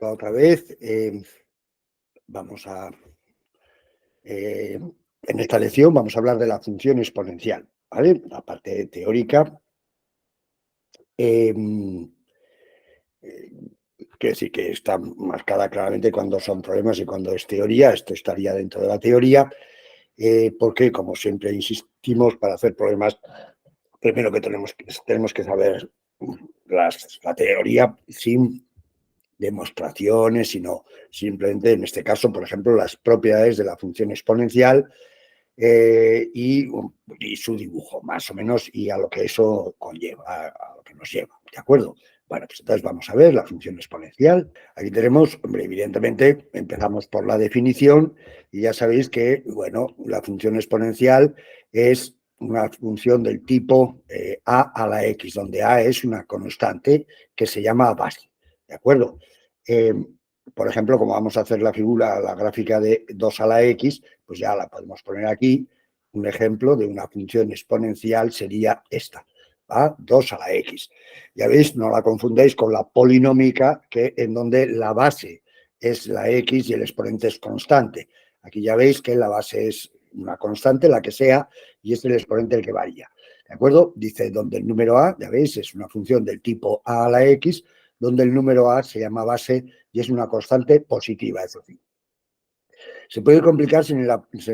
va otra vez. Vamos a... en esta lección vamos a hablar de la función exponencial, ¿vale? La parte teórica. Quiere decir que está marcada claramente cuando son problemas y cuando es teoría. Esto estaría dentro de la teoría, porque, como siempre insistimos, para hacer problemas, primero que tenemos que saber la teoría sin demostraciones, sino simplemente, en este caso, por ejemplo, las propiedades de la función exponencial y su dibujo, más o menos, y a lo que eso conlleva, a lo que nos lleva, ¿de acuerdo? Bueno, pues entonces vamos a ver la función exponencial. Aquí tenemos, hombre, evidentemente, empezamos por la definición y ya sabéis que, bueno, la función exponencial es una función del tipo a la x, donde a es una constante que se llama base, ¿de acuerdo? Por ejemplo, como vamos a hacer la figura, la gráfica de 2 a la x, pues ya la podemos poner aquí. Un ejemplo de una función exponencial sería esta, ¿va? 2 a la x. Ya veis, no la confundáis con la polinómica, en donde la base es la x y el exponente es constante. Aquí ya veis que la base es una constante, la que sea, y es el exponente el que varía. ¿De acuerdo? Dice donde el número a, ya veis, es una función del tipo a la x, donde el número a se llama base y es una constante positiva, es decir. Se puede complicar si en el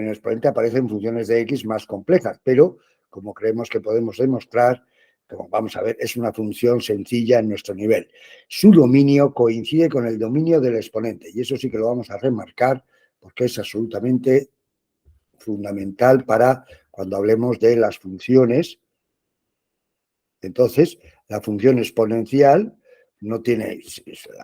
exponente aparecen funciones de x más complejas, pero como creemos que podemos demostrar, como vamos a ver, es una función sencilla en nuestro nivel. Su dominio coincide con el dominio del exponente y eso sí que lo vamos a remarcar porque es absolutamente fundamental para cuando hablemos de las funciones. Entonces, la función exponencial no tiene,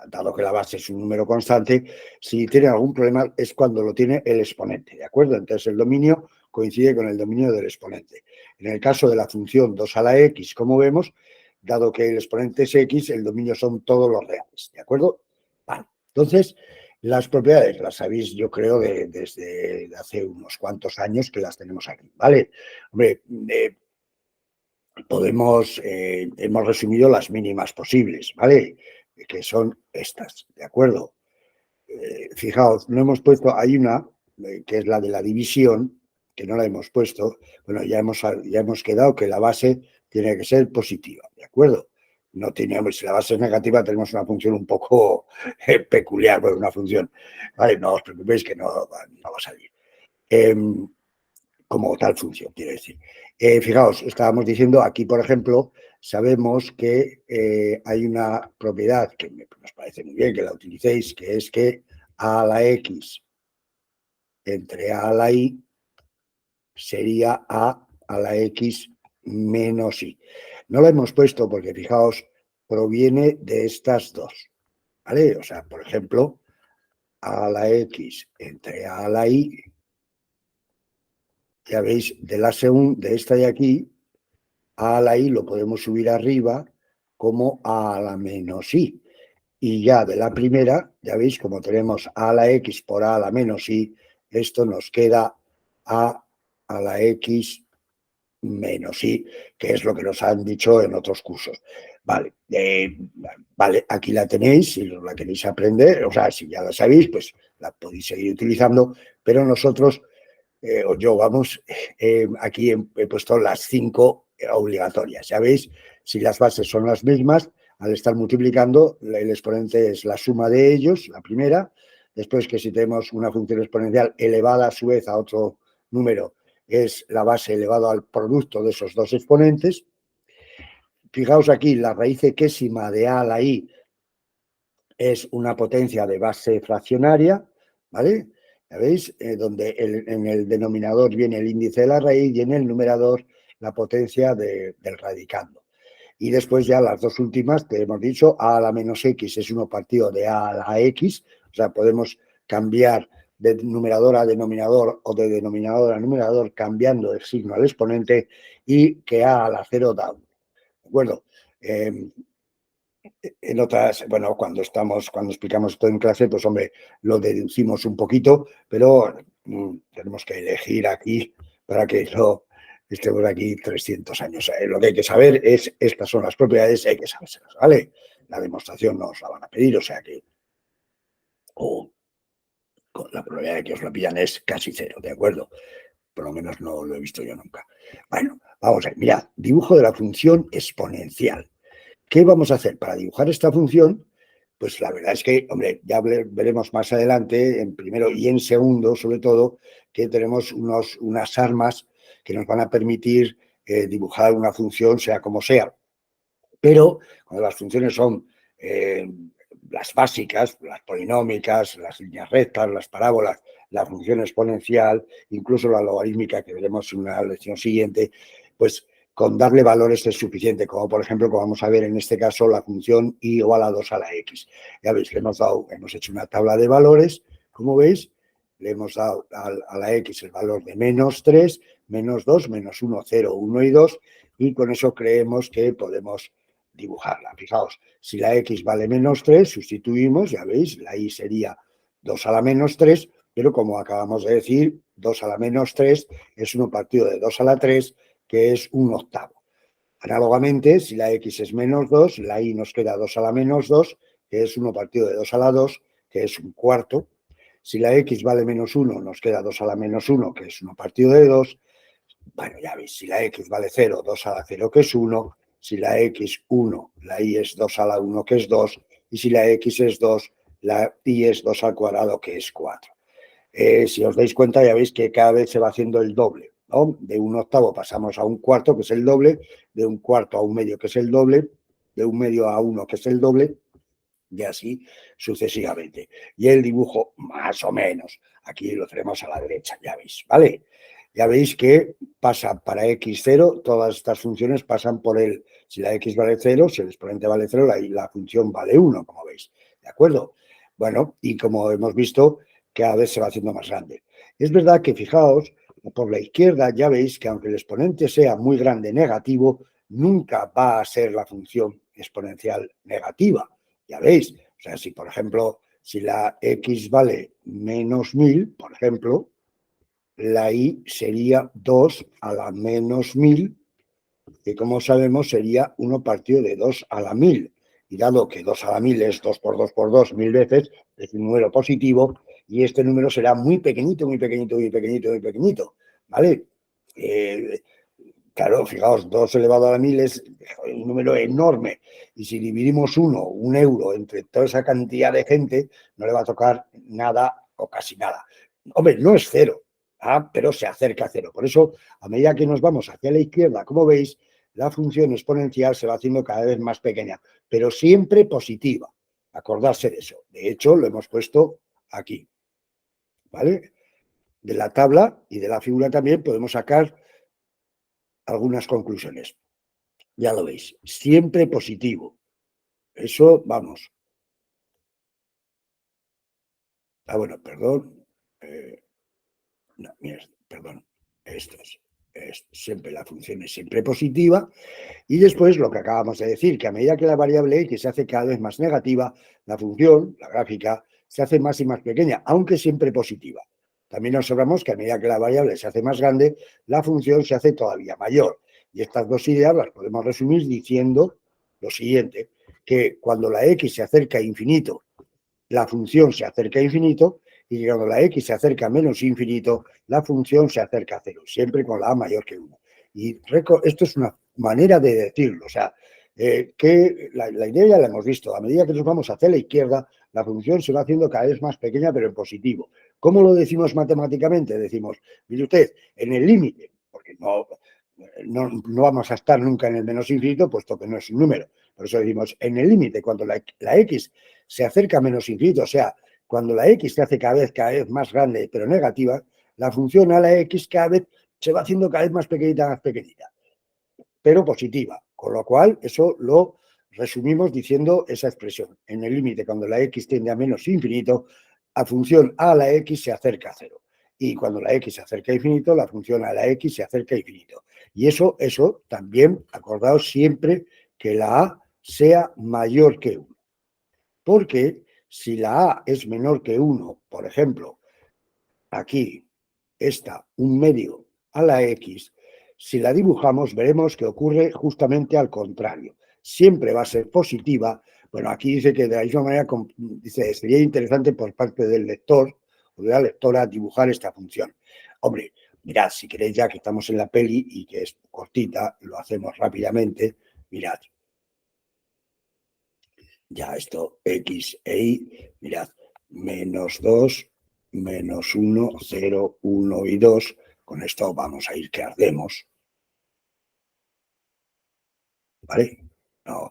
dado que la base es un número constante, si tiene algún problema es cuando lo tiene el exponente, ¿de acuerdo? Entonces el dominio coincide con el dominio del exponente. En el caso de la función 2 a la x, como vemos, dado que el exponente es x, el dominio son todos los reales, ¿de acuerdo? Vale, entonces las propiedades las sabéis, yo creo, desde hace unos cuantos años que las tenemos aquí, ¿vale? Hombre, hemos resumido las mínimas posibles, ¿vale? Que son estas, ¿de acuerdo? Fijaos, no hemos puesto, hay una, que es la de la división, que no la hemos puesto. Bueno, ya hemos quedado que la base tiene que ser positiva, ¿de acuerdo? No tenemos, si la base es negativa, tenemos una función un poco peculiar, pues una función, ¿vale? No os preocupéis que no va a salir. Como tal función, quiero decir. Fijaos, estábamos diciendo aquí, por ejemplo, sabemos que hay una propiedad que nos parece muy bien que la utilicéis, que es que a la x entre a la y sería a la x menos y. No la hemos puesto porque, fijaos, proviene de estas dos, ¿vale? O sea, por ejemplo, a la x entre a la y, ya veis, de esta de aquí, a la i lo podemos subir arriba como a la menos i. Y ya de la primera, ya veis, como tenemos a la x por a la menos i, esto nos queda a la x menos i, que es lo que nos han dicho en otros cursos. Vale, vale, aquí la tenéis, si la queréis aprender, o sea, si ya la sabéis, pues la podéis seguir utilizando, pero nosotros, o yo, vamos, aquí he puesto las 5 obligatorias. Ya veis, si las bases son las mismas, al estar multiplicando, el exponente es la suma de ellos, la primera. Después, que si tenemos una función exponencial elevada a su vez a otro número, es la base elevado al producto de esos dos exponentes. Fijaos aquí, la raíz equésima de a a la i es una potencia de base fraccionaria, ¿vale? ¿Ya veis? Donde en el denominador viene el índice de la raíz y en el numerador la potencia del radicando. Y después ya las dos últimas que hemos dicho, a a la menos x es 1 partido de a a la x, o sea, podemos cambiar de numerador a denominador o de denominador a numerador cambiando el signo al exponente, y que a la 0 da 1. ¿De acuerdo? En otras, bueno, cuando explicamos esto en clase, pues hombre, lo deducimos un poquito, pero tenemos que elegir aquí para que no estemos aquí 300 años. Lo que hay que saber es, estas son las propiedades, hay que sabérselas, ¿vale? La demostración nos la van a pedir, o sea que o con la probabilidad de que os lo pillan es casi cero, ¿de acuerdo? Por lo menos no lo he visto yo nunca. Bueno, vamos a ver, mirad, dibujo de la función exponencial. ¿Qué vamos a hacer para dibujar esta función? Pues la verdad es que, hombre, ya veremos más adelante, en primero y en segundo, sobre todo, que tenemos unas armas que nos van a permitir dibujar una función, sea como sea. Pero cuando las funciones son las básicas, las polinómicas, las líneas rectas, las parábolas, la función exponencial, incluso la logarítmica que veremos en una lección siguiente, pues con darle valores es suficiente, como por ejemplo, como vamos a ver en este caso, la función y igual a 2 a la x. Ya veis, hemos hecho una tabla de valores, como veis, le hemos dado a la x el valor de -3, -2, -1, 0, 1 y 2, y con eso creemos que podemos dibujarla. Fijaos, si la x vale -3, sustituimos, ya veis, la y sería 2 a la -3, pero como acabamos de decir, 2 a la -3 es 1 partido de 2 a la 3, que es 1/8. Análogamente, si la x es -2, la y nos queda 2 a la -2, que es 1 partido de 2 a la 2, que es 1/4. Si la x vale -1, nos queda 2 a la -1, que es 1 partido de 2. Bueno, ya veis, si la x vale 0, 2 a la 0, que es 1. Si la x 1, la y es 2 a la 1, que es 2. Y si la x es 2, la y es 2 al cuadrado, que es 4. Si os dais cuenta, ya veis que cada vez se va haciendo el doble, ¿no? De 1/8 pasamos a 1/4, que es el doble, de 1/4 a 1/2, que es el doble, de 1/2 a 1, que es el doble, y así sucesivamente. Y el dibujo, más o menos, aquí lo tenemos a la derecha, ya veis, ¿vale? Ya veis que pasa para x0, todas estas funciones pasan por el, si la x vale 0, si el exponente vale 0, la función vale 1, como veis, ¿de acuerdo? Bueno, y como hemos visto, cada vez se va haciendo más grande. Es verdad que, fijaos, por la izquierda ya veis que aunque el exponente sea muy grande negativo, nunca va a ser la función exponencial negativa. Ya veis, o sea, si por ejemplo, si la x vale -1000, por ejemplo, la y sería 2 a la -1000, que como sabemos sería 1 partido de 2 a la 1000. Y dado que 2 a la 1000 es 2 por 2 por 2, 1000 veces, es un número positivo, y este número será muy pequeñito, muy pequeñito, muy pequeñito, muy pequeñito, ¿vale? Claro, fijaos, 2 elevado a la 1000 es un número enorme. Y si dividimos un euro, entre toda esa cantidad de gente, no le va a tocar nada o casi nada. Hombre, no es cero, pero se acerca a cero. Por eso, a medida que nos vamos hacia la izquierda, como veis, la función exponencial se va haciendo cada vez más pequeña, pero siempre positiva. Acordarse de eso. De hecho, lo hemos puesto aquí. ¿Vale? De la tabla y de la figura también podemos sacar algunas conclusiones. Ya lo veis, siempre positivo. Eso, vamos. Bueno, perdón. No, mira, perdón. Esto es siempre, la función es siempre positiva. Y después lo que acabamos de decir, que a medida que la variable x se hace cada vez más negativa, la función, la gráfica, se hace más y más pequeña, aunque siempre positiva. También observamos que a medida que la variable se hace más grande, la función se hace todavía mayor. Y estas dos ideas las podemos resumir diciendo lo siguiente, que cuando la x se acerca a infinito, la función se acerca a infinito, y cuando la x se acerca a menos infinito, la función se acerca a cero, siempre con la a mayor que 1. Y esto es una manera de decirlo, o sea, que la idea ya la hemos visto, a medida que nos vamos hacia la izquierda, la función se va haciendo cada vez más pequeña, pero en positivo. ¿Cómo lo decimos matemáticamente? Decimos, mire usted, en el límite, porque no vamos a estar nunca en el menos infinito, puesto que no es un número. Por eso decimos, en el límite, cuando la x se acerca a menos infinito, o sea, cuando la x se hace cada vez más grande, pero negativa, la función a la x cada vez se va haciendo cada vez más pequeñita, pero positiva. Con lo cual, eso lo resumimos diciendo esa expresión. En el límite, cuando la x tiende a menos infinito, la función a la x se acerca a cero. Y cuando la x se acerca a infinito, la función a la x se acerca a infinito. Y eso también, acordaos siempre que la a sea mayor que 1. Porque si la a es menor que 1, por ejemplo, aquí está 1/2 a la x, si la dibujamos veremos que ocurre justamente al contrario. Siempre va a ser positiva Bueno, aquí dice que de la misma manera, dice, sería interesante por parte del lector o de la lectora dibujar esta función. Hombre, mirad, si queréis ya que estamos en la peli y que es cortita, lo hacemos rápidamente, mirad. Ya esto, X e Y, mirad, -2, -1, 0, 1 y 2. Con esto vamos a ir que ardemos. ¿Vale? No.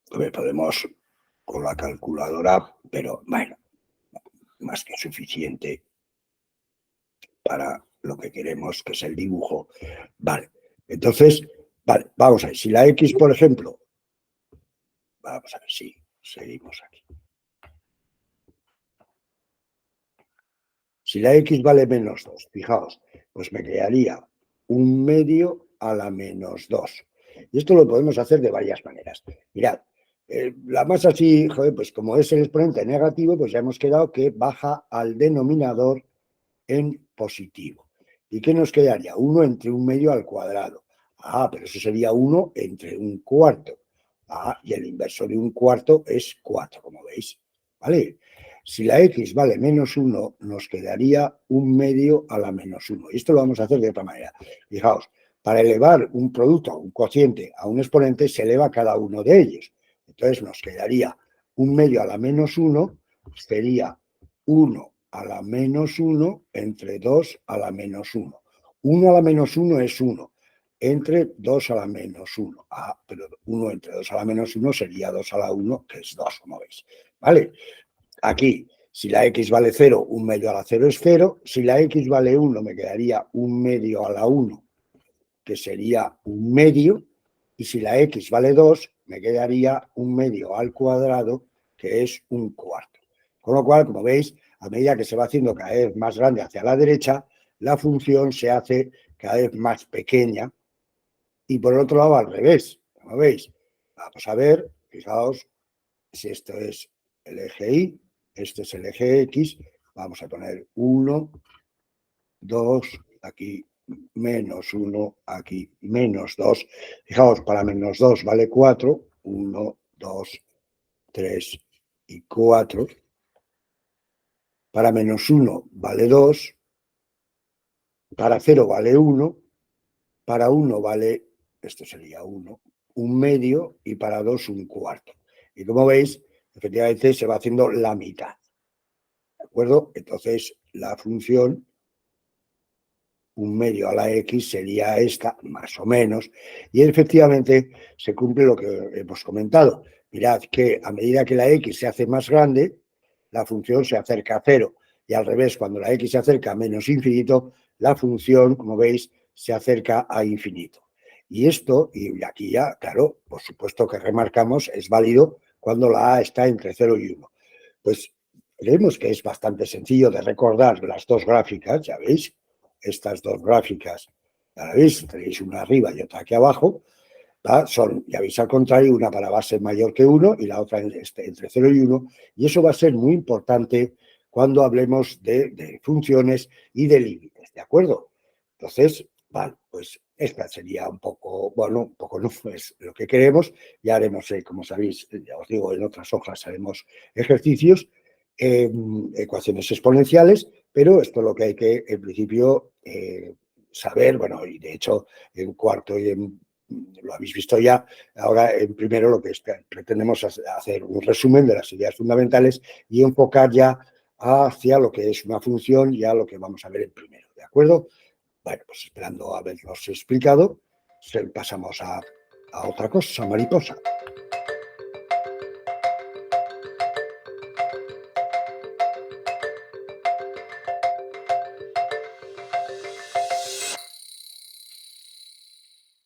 Podemos con la calculadora, pero bueno, más que suficiente para lo que queremos, que es el dibujo. Vale, entonces, vale, vamos a ver, si la X, por ejemplo, vamos a ver si seguimos aquí. Si la X vale -2, fijaos, pues me quedaría 1/2 a la -2. Y esto lo podemos hacer de varias maneras. Mirad, la más así, joder, pues como es el exponente negativo, pues ya hemos quedado que baja al denominador en positivo. ¿Y qué nos quedaría? 1 entre 1/2 al cuadrado. Ah, pero eso sería 1 entre 1/4. Ah, y el inverso de 1/4 es 4, como veis. ¿Vale? Si la X vale -1, nos quedaría 1/2 a la -1. Y esto lo vamos a hacer de otra manera. Fijaos, para elevar un producto, un cociente, a un exponente, se eleva cada uno de ellos. Entonces nos quedaría 1/2 a la -1, sería 1 a la -1 entre 2 a la -1. 1 a la -1 es 1, entre 2 a la -1. Ah, pero 1 entre 2 a la -1 sería 2 a la 1, que es 2, como veis. ¿Vale? Aquí, si la X vale 0, 1/2 a la 0 es 0. Si la X vale 1, me quedaría 1/2 a la 1, que sería 1/2. Y si la X vale 2, me quedaría 1/2 al cuadrado, que es 1/4. Con lo cual, como veis, a medida que se va haciendo cada vez más grande hacia la derecha, la función se hace cada vez más pequeña. Y por el otro lado, al revés. Como veis, vamos a ver, fijaos, si esto es el eje Y, este es el eje X, vamos a poner 1, 2, aquí -1, aquí -2. Fijaos, para -2 vale 4, 1, 2, 3 y 4. Para -1 vale 2, para 0 vale 1, para 1 vale, esto sería 1, 1/2 y para 2 1/4. Y como veis, efectivamente se va haciendo la mitad. ¿De acuerdo? Entonces, la función 1/2 a la X sería esta, más o menos, y efectivamente se cumple lo que hemos comentado. Mirad que a medida que la X se hace más grande, la función se acerca a 0, y al revés, cuando la X se acerca a menos infinito, la función, como veis, se acerca a infinito. Y esto, y aquí ya, claro, por supuesto que remarcamos, es válido cuando la A está entre 0 y 1. Pues creemos que es bastante sencillo de recordar las dos gráficas, ya veis, estas dos gráficas, ya la veis, tenéis una arriba y otra aquí abajo, son, ya veis al contrario, una para base mayor que 1 y la otra entre 0 y 1, y eso va a ser muy importante cuando hablemos de funciones y de límites, ¿de acuerdo? Entonces, vale, pues esta sería un poco, bueno, un poco no es lo que queremos, ya haremos, como sabéis, ya os digo, en otras hojas haremos ejercicios, ecuaciones exponenciales, pero esto es lo que hay que, en principio, saber, bueno, y de hecho, en cuarto y lo habéis visto ya, ahora en primero lo que pretendemos es hacer un resumen de las ideas fundamentales y enfocar ya hacia lo que es una función, ya lo que vamos a ver en primero, ¿de acuerdo? Bueno, pues esperando haberlos explicado, pasamos a otra cosa, mariposa.